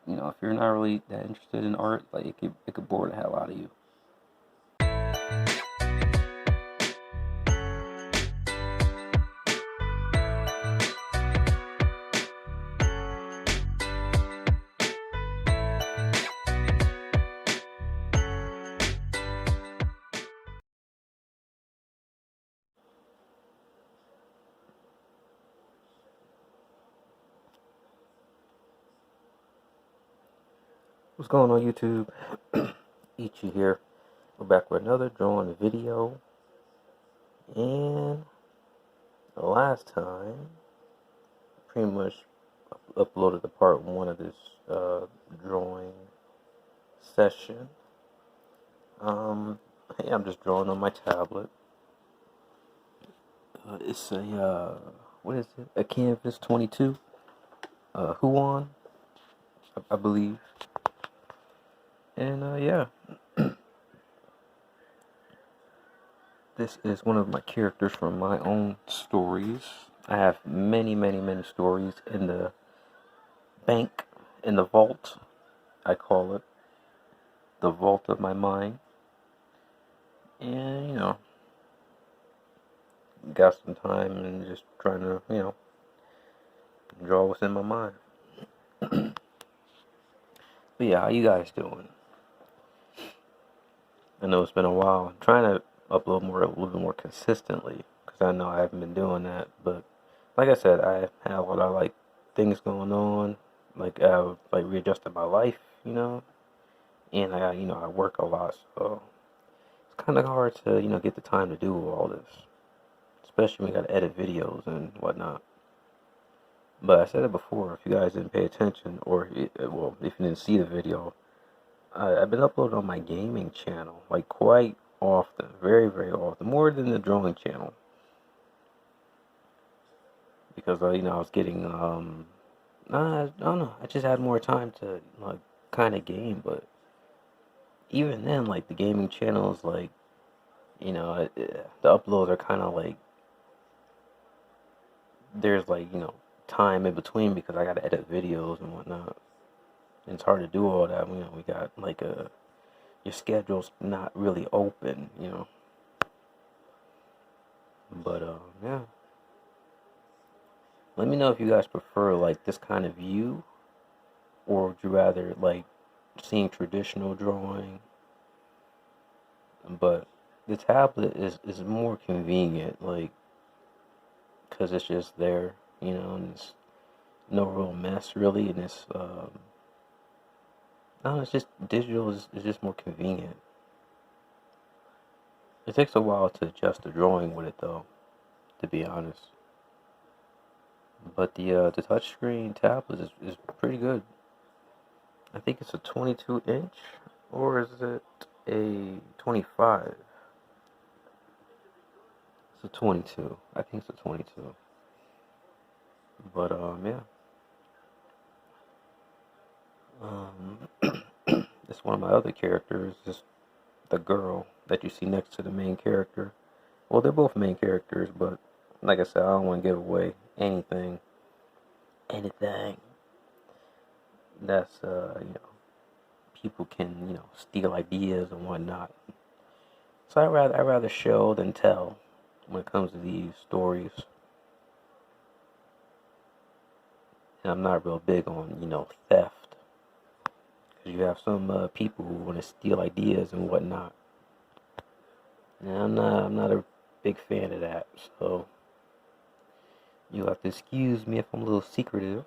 if you're not really that interested in art, like it could bore the hell out of you. What's going on, YouTube? Ichi here. We're back with another drawing video. And the last time, pretty much uploaded the part one of this drawing session. Yeah, I'm just drawing on my tablet. It's a what is it? A Canvas 22. Huan, I believe. And yeah, this is one of my characters from my own stories. I have many, many, many stories in the bank, in the vault. I call it the vault of my mind. And got some time and just trying to draw what's in my mind. But yeah, how you guys doing? I know it's been a while. I'm trying to upload a little bit more consistently because I know I haven't been doing that. But like I said, I have a lot of things going on. Like I've readjusted my life, and I work a lot, so it's kind of hard to get the time to do all this, especially when you got to edit videos and whatnot. But I said it before. If you guys didn't pay attention, or well, if you didn't see the video, I've been uploading on my gaming channel like quite often, very, very often, more than the drawing channel, because I was getting I don't know, I just had more time to kind of game. But even then, like the gaming channel is like the uploads are kind of like there's time in between because I gotta edit videos and whatnot. And it's hard to do all that. We got your schedule's not really open. But yeah. Let me know if you guys prefer this kind of view, or would you rather seeing traditional drawing. But the tablet is more convenient, because it's just there, and it's no real mess really, and it's no, it's just digital is just more convenient. It takes a while to adjust the drawing with it though, to be honest. But the touchscreen tablet is pretty good. I think it's a 22 inch, or is it a 25? It's a 22. I think it's a 22. But yeah. Um, it's one of my other characters, just the girl that you see next to the main character. Well, they're both main characters, but like I said, I don't want to give away anything that's people can steal ideas and whatnot. So I rather show than tell when it comes to these stories. And I'm not real big on theft, because you have some people who want to steal ideas and whatnot. And I'm not a big fan of that. So you'll have to excuse me if I'm a little secretive.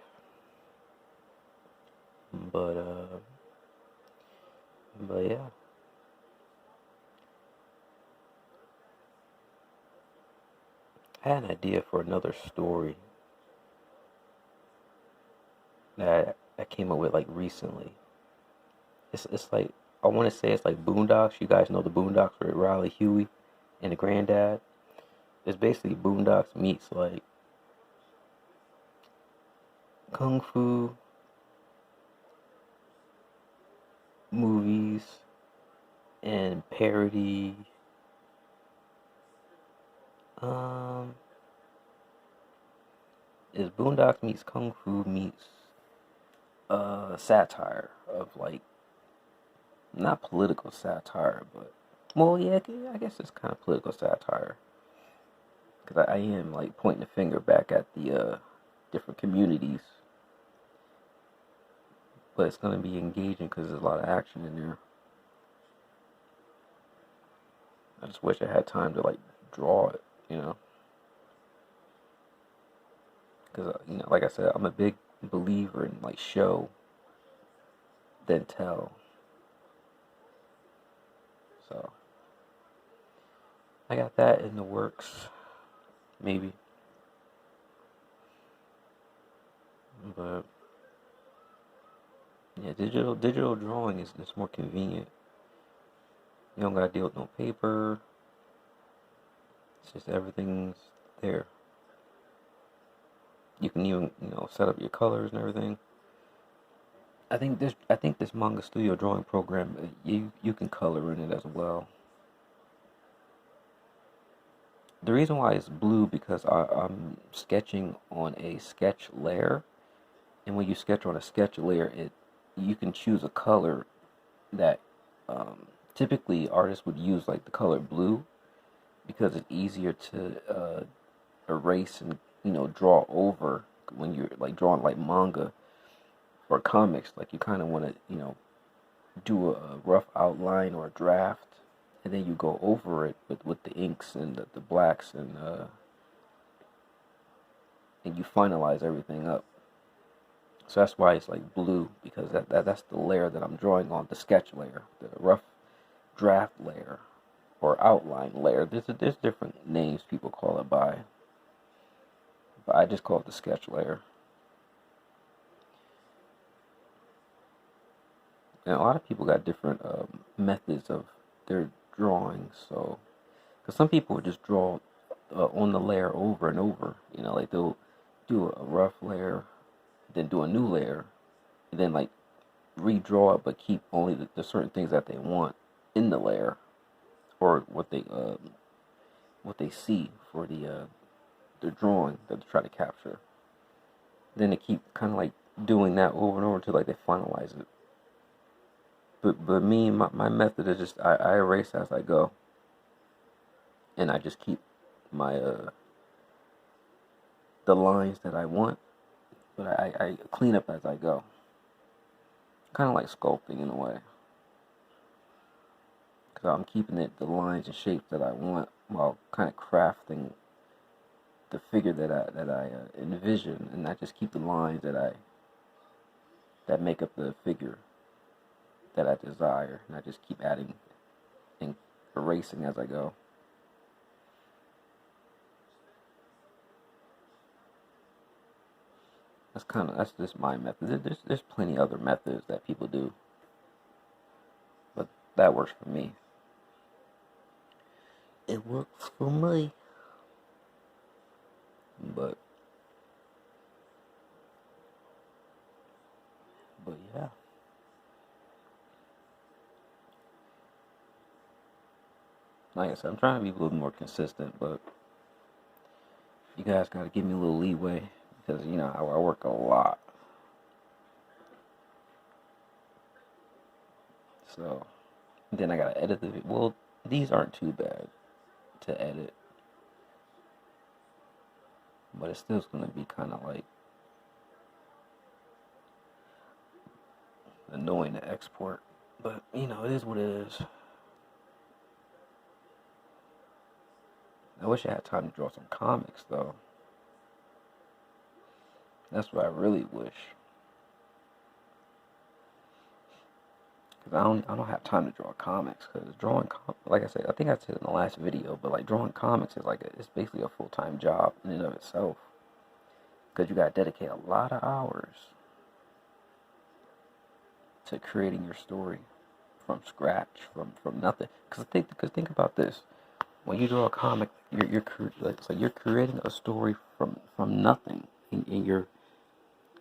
But yeah. I had an idea for another story that I came up with recently. It's like, I want to say it's like Boondocks. You guys know the Boondocks with Riley Huey and the granddad. It's basically Boondocks meets kung fu movies and parody. Um, is Boondocks meets kung fu meets satire of like, not political satire, but well, yeah, I guess it's kind of political satire because I am like pointing the finger back at the different communities, but it's gonna be engaging because there's a lot of action in there. I just wish I had time to like draw it, you know, because like I said, I'm a big believer in like show then tell. So I got that in the works, maybe, but yeah, digital drawing is more convenient. You don't gotta deal with no paper. It's just everything's there. You can even set up your colors and everything. I think this Manga Studio drawing program, you can color in it as well. The reason why it's blue because I'm sketching on a sketch layer, and when you sketch on a sketch layer, you can choose a color that typically artists would use, like the color blue, because it's easier to erase and draw over when you're like drawing like manga or comics. Like you kind of want to do a rough outline or a draft, and then you go over it with the inks and the blacks, and you finalize everything up. So that's why it's like blue, because that's the layer that I'm drawing on, the sketch layer, the rough draft layer or outline layer. There's different names people call it by, but I just call it the sketch layer. And a lot of people got different methods of their drawings. So, because some people would just draw on the layer over and over. Like they'll do a rough layer, then do a new layer, and then like redraw it, but keep only the certain things that they want in the layer, or what they see for the drawing that they try to capture. Then they keep kind of like doing that over and over until like they finalize it. But me, my method is just I erase as I go, and I just keep my the lines that I want, but I clean up as I go. Kind of like sculpting in a way, because I'm keeping the lines and shapes that I want while kind of crafting the figure that I envision, and I just keep the lines that make up the figure that I desire, and I just keep adding and erasing as I go. That's just my method. There's plenty other methods that people do, but that works for me. It works for me. But yeah, like I said, I'm trying to be a little more consistent, but you guys gotta give me a little leeway because I work a lot. So then I gotta edit the. Well, these aren't too bad to edit, but it's still gonna be kind of like annoying to export. But it is what it is. I wish I had time to draw some comics though. That's what I really wish. Cause I don't have time to draw comics. Cause like I said, I think I said in the last video, but like drawing comics is like it's basically a full-time job in and of itself. Cause you gotta dedicate a lot of hours to creating your story from scratch, from nothing. Cause think about this: when you draw a comic, you're creating a story from nothing, and you're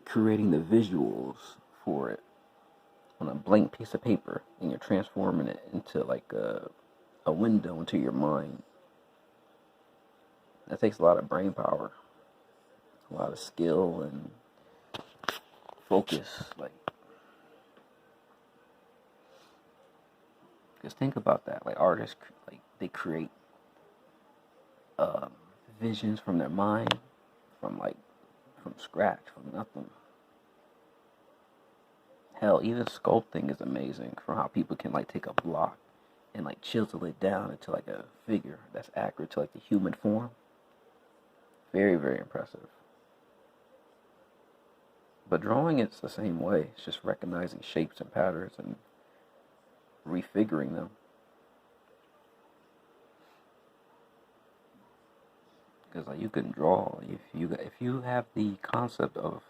creating the visuals for it on a blank piece of paper, and you're transforming it into like a window into your mind. That takes a lot of brain power, a lot of skill and focus. Like Because think about that. Like artists, like they create um, visions from their mind, from like from scratch, from nothing. Hell, even sculpting is amazing from how people can like take a block and like chisel it down into like a figure that's accurate to like the human form. Very, very impressive. But drawing it's the same way. It's just recognizing shapes and patterns and refiguring them. Because like you can draw if you have the concept of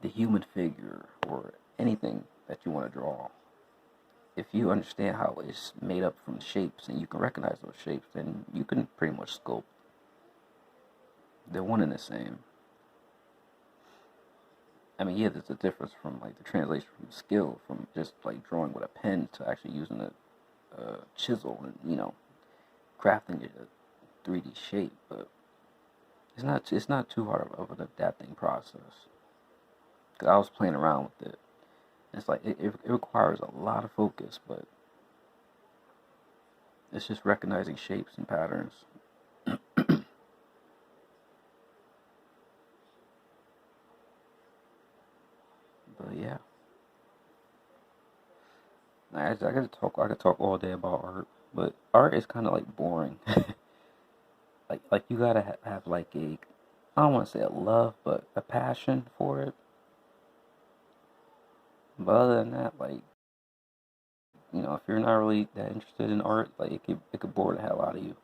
the human figure or anything that you want to draw. If you understand how it's made up from shapes and you can recognize those shapes, then you can pretty much sculpt. They're one and the same. I mean, yeah, there's a difference from like the translation from skill from just like drawing with a pen to actually using a chisel and crafting a 3D shape. But it's not too hard of an adapting process. Cause I was playing around with it. It's like it requires a lot of focus, but it's just recognizing shapes and patterns. But yeah, I could talk all day about art, but art is kind of like boring. Like you gotta have like I don't want to say a love, but a passion for it. But other than that, like if you're not really that interested in art, like it could bore the hell out of you.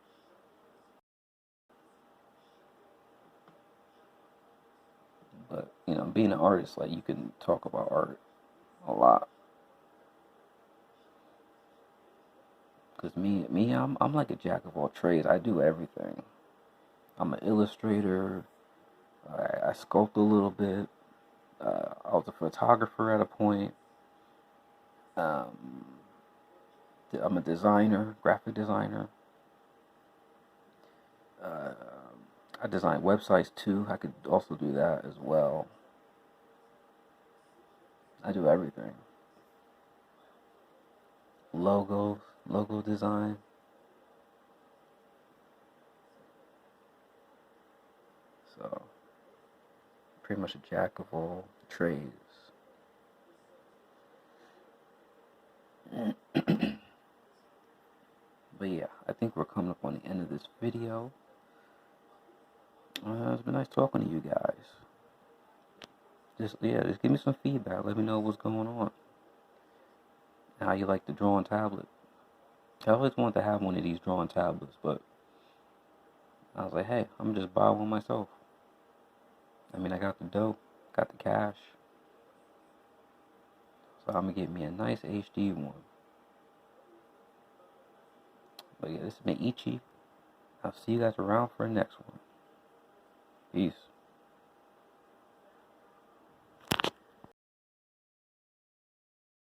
But being an artist, like you can talk about art a lot. Cause me, I'm like a jack of all trades. I do everything. I'm an illustrator. I sculpt a little bit. I was a photographer at a point. Um, I'm a designer, graphic designer. Uh, I design websites too. I could also do that as well. I do everything. Logos, logo design. So pretty much a jack of all trades. But yeah, I think we're coming up on the end of this video. It's been nice talking to you guys. Just give me some feedback. Let me know what's going on. How you like the drawing tablet. I always wanted to have one of these drawing tablets, but I was like, hey, I'm gonna just buy one myself. I mean, I got the dough, got the cash, so I'm gonna get me a nice HD one. But yeah, this is Meiichi. I'll see you guys around for the next one. Peace.